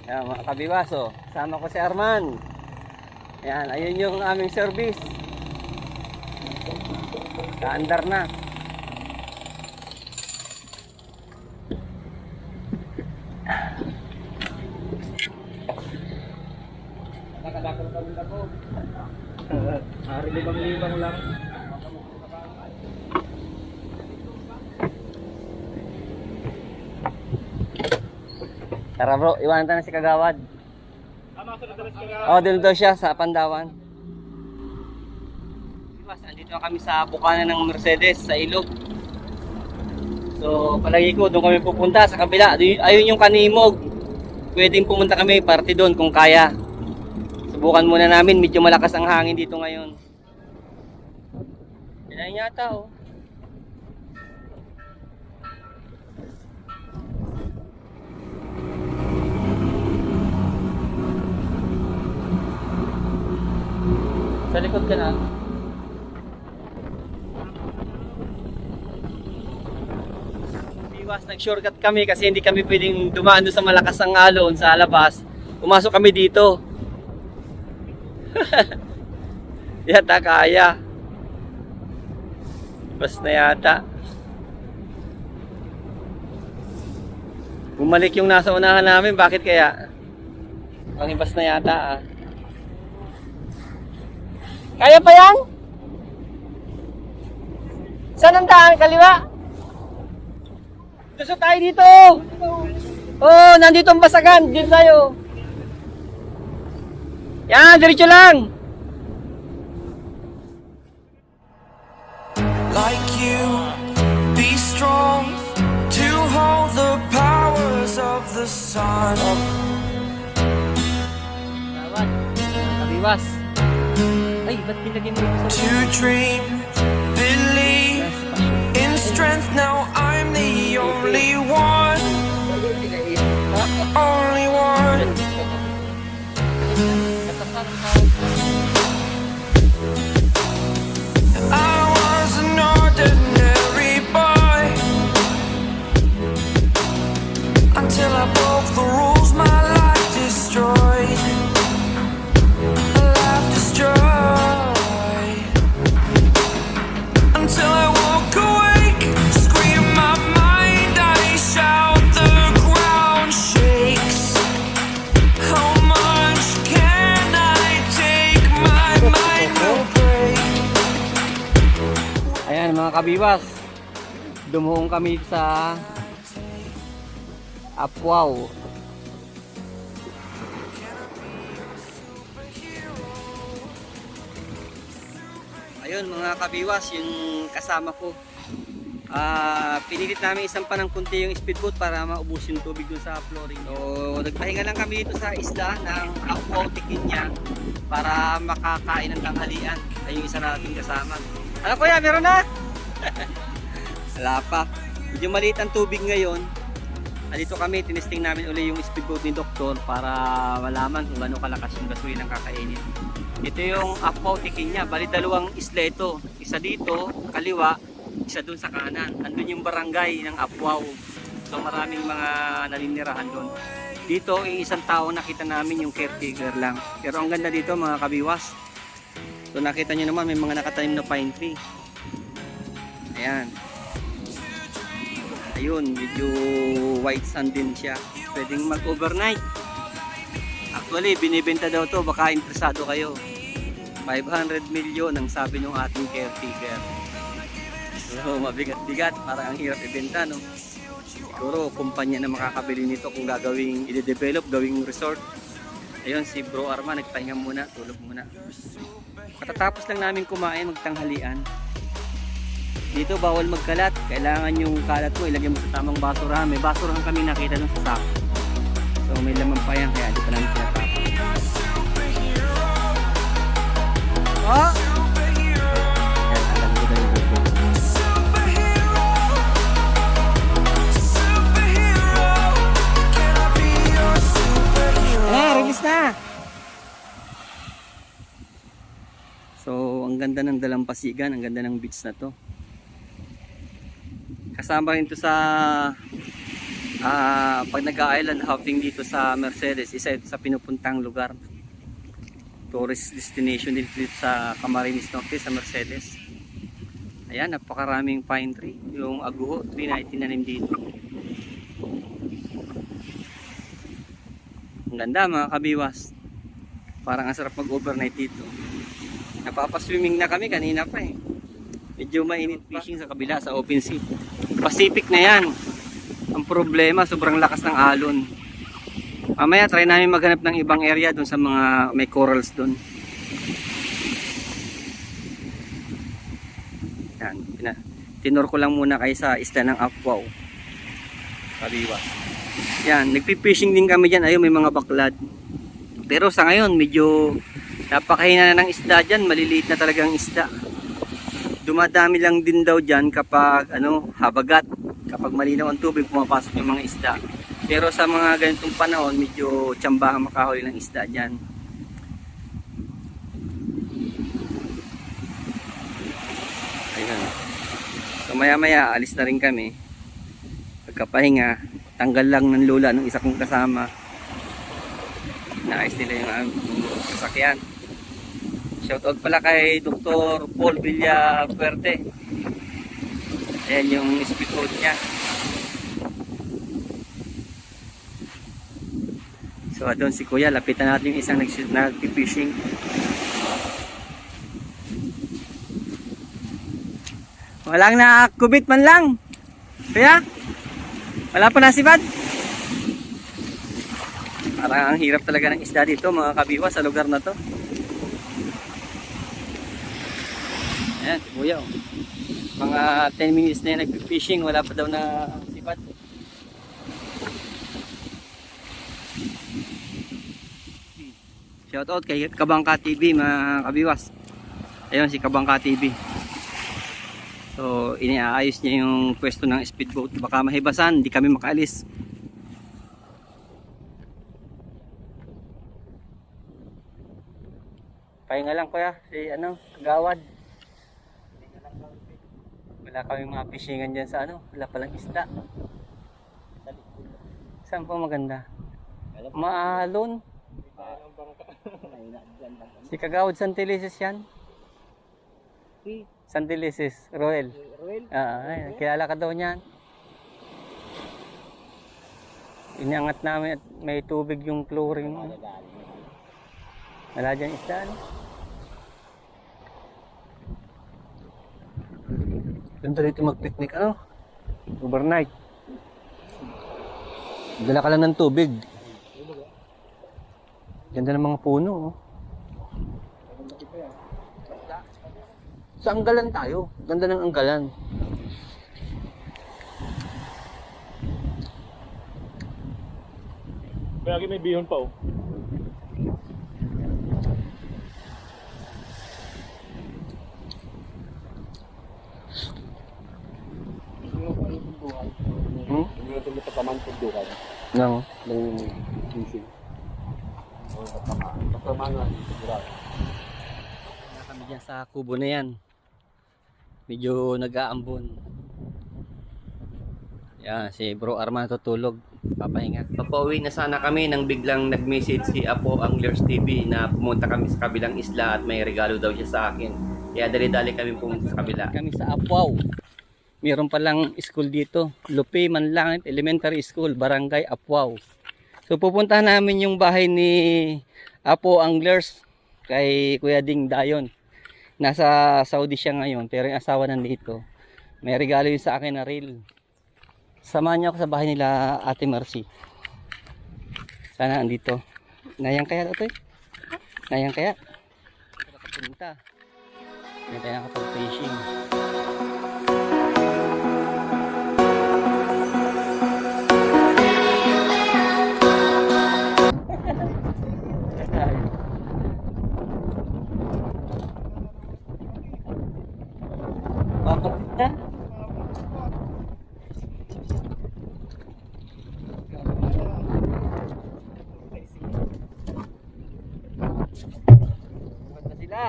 Ayan, mga kabiwaso, kasama ko si Arman. Ayan, ayun yung aming service. Kaandar na. Nakadakol pa rin ako. Hari libang-libang lang. Tara bro, iwanan tayo na si Kagawad. Doon daw siya sa Pandawan. Andito kami sa bukana ng Mercedes sa Ilog. So, palagi ko doon kami pupunta sa kabila. Ayun yung Kanimog. Pwedeng pumunta kami parte doon kung kaya. Subukan muna namin, medyo malakas ang hangin dito ngayon. Yan yata oh. Sa likod ka na. Iwas, nag-shortcut kami kasi hindi kami pwedeng dumaan doon sa malakas ang alon sa labas. Pumasok kami dito. Yata kaya. Bas na yata. Bumalik yung nasa unahan namin, bakit kaya? Pangibas na yata ah. Kaya pa yan? Saan ang daan? Kaliwa? Gusto tayo dito! Oh, nandito ang basagan. Dito tayo. Yan, diretso lang. Like you, be strong to hold the powers of the sun. Tawad. Kabiwas. Ay, ba't pinagin mo ito sa To dream, believe in strength. Now I'm the only one. Only one. I was an ordinary boy until I broke the rules. My life destroyed. Life destroyed. Until I walk awake, scream my mind, I shout, the ground shakes. How much can I take? My mind will break. Ayan mga kabiwas, dumuhong kami sa Apwaw. Ayun mga kabiwas, yung kasama ko, pinilit namin isang pa ng kunti yung speedboat para maubos yung tubig dun sa flooring. So nagpahinga lang kami dito sa isla ng Apwaw, Tikinya para makakain ng tanghalian. Ay yung isa nating kasama. Ano kuya, meron na? Wala pa. Medyo maliit ang tubig ngayon. Dito kami, tinesting namin uli yung speedboat ni Doktor para malaman kung gano'ng kalakas yung gasolina ang kakainin. Ito yung Apwaw, Tikinya. Bali dalawang isla ito. Isa dito, kaliwa, isa dun sa kanan. Andun yung barangay ng Apwaw. So maraming mga naninirahan dun. Dito, yung isang tao nakita namin yung caretaker lang. Pero ang ganda dito mga kabiwas. So nakita nyo naman may mga nakatanim na pine tree. Ayan. Ayun, medyo white sand din siya. Pwedeng mag-overnight. Actually, binibenta daw to, baka interesado kayo. 500 million ang sabi ng ating caretaker. So, mabigat-bigat, parang ang hirap ibenta, no? Siguro, kumpanya na makakabili nito kung gagawing i-develop, gawing resort. Ayun, si Bro Arman, nagpahinga muna, tulog muna. Katatapos lang namin kumain, magtanghalian. Dito bawal magkalat, kailangan yung kalat mo ilagay mo sa tamang basurahan. May basurahan kami nakita dun sa sako. So may laman pa yan, kaya di pa namin pinatapos. Oh! Yan, alam ko na yung dito. Release na! So ang ganda ng dalampasigan, ang ganda ng beach na to. Kasama rin to sa pag nag-island hopping dito sa Mercedes, isa ito sa pinupuntang lugar. Tourist destination dito sa Camarines Norte sa Mercedes. Ayan, napakaraming pine tree. Yung aguho tree na itinanim dito. Ang ganda mga kabiwas. Parang ang sarap mag-overnight dito. Napapaswimming na kami kanina pa eh. Medyo mainit fishing sa kabila sa open sea. Pacific na yan. Ang problema, sobrang lakas ng alon. Mamaya try namin maghanap ng ibang area doon sa mga may corals doon. Yan, tinor ko lang muna kayo sa isla ng Apwaw. Kabiwas. Yan, nagpi-fishing din kami dyan. Ayun, may mga baklad. Pero sa ngayon, medyo napakahina na ng isda dyan. Maliliit na talagang isda. Dumadami lang din daw dyan kapag habagat. Kapag malinaw ang tubig, pumapasok yung mga isda. Pero sa mga ganitong panahon, medyo tiyamba ang makahuli ng isda dyan. Ayun. So maya maya, alis na rin kami. Pagkapahinga, tanggal lang ng lula ng isa kong kasama. Naayos nila yung sasakyan. Shoutout pala kay Dr. Paul Villafuerte. Ayan yung speedboat niya. So doon si Kuya, lapitan natin yung isang nag-fishing. Walang nakakubit man lang. Kuya? Wala pa nasibad? Parang ang hirap talaga ng isda dito mga kabiwa sa lugar na to. Ayan, si Kuya. Mga 10 minutes na yung nag-fishing, wala pa daw na sibad. Shoutout kay Kabangka TV mga kabiwas. Ayun si Kabangka TV. So iniaayos niya yung pwesto ng speedboat. Baka mahibasan, hindi kami makaalis. Pahinga lang kuya, si Kagawad. Wala kami mga fishingan dyan sa wala palang isda. Saan po maganda? Maalon. Si Kagawad Santelises yan. Santelises, Roel. Ay, kilala ka daw niyan. Inangat namin at may tubig yung chlorine. Wala dyan isda. Ganda dito mag-picnic, overnight. Dala ka lang ng tubig. Ganda ng mga puno, Sa Anggalan tayo. Ganda ng Anggalan. Kaya may bihon pa, Hindi natin matapaman pagdukan. No. Ng fishing. Matapaman na pagdukan. Kami dyan sa kubo na yan. Medyo nag-aambon. Yan, si Bro Arman tutulog. Papahinga. Papauwi na sana kami nang biglang nag-message si Apo Anglers TV na pumunta kami sa kabilang isla at may regalo daw siya sa akin. Kaya dali-dali kami pumunta sa kabila. Kami sa Apwaw. Meron palang school dito. Lupi Manlangit Elementary School, Barangay Apwaw. So pupuntahan namin yung bahay ni Apo Anglers kay Kuya Ding Dayon. Nasa Saudi siya ngayon pero yung asawa nandito. May regalo yun sa akin na reel. Samahan niyo ako sa bahay nila Ate Mercy. Sana andito. Nayang kaya ito eh? Nayang kaya? Nakapunta. Hindi tayo nakapag-fishing. Makapita. Maganda sila.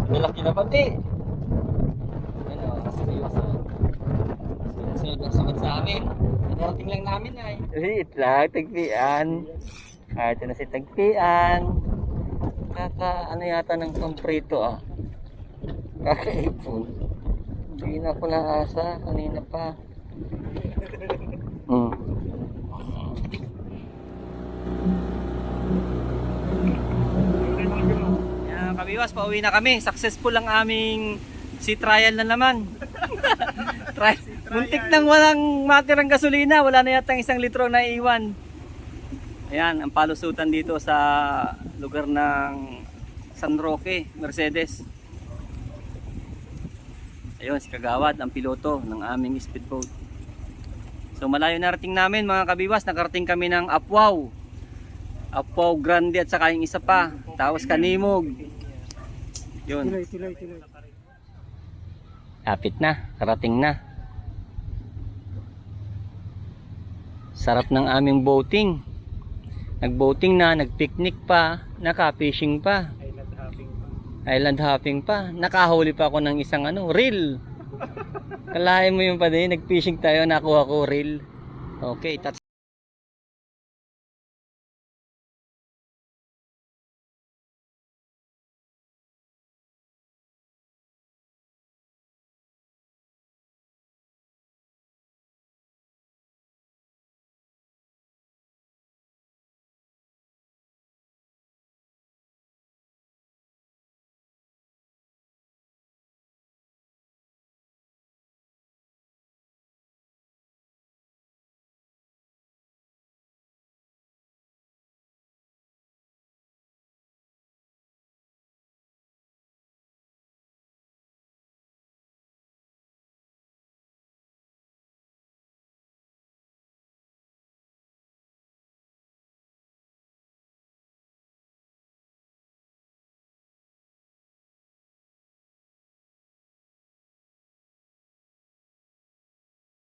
Malaki na pati. Ano, seryoso. Sunod ang sunod sa amin. Karating lang namin ay. Liit lang, tagpian. Ito na si tagpian. Ano yata ng pamprito ah. Kakaipon. Hindi na ako naasa. Kanina pa. Yan, kabiwas, pauwi na kami. Successful ang aming sea trial na naman. Muntik nang walang matirang gasolina. Wala na yata 1 litro na iwan. Ayan, ang palusutan dito sa lugar ng San Roque, Mercedes. Ayun, si Kagawad, ang piloto ng aming speedboat. So malayo narating namin mga kabiwas. Nakarating kami ng Apwaw. Apwaw Grande at saka yung isa pa. Tapos Kanimog. Yun. Lapit na, karating na. Sarap ng aming boating. Nag-boating na, nag-picnic pa, naka-fishing pa. Island hopping pa. Nakahuli pa ako ng isang reel. Kalahin mo yung pa din, nag-fishing tayo, nakuha ko reel. Okay,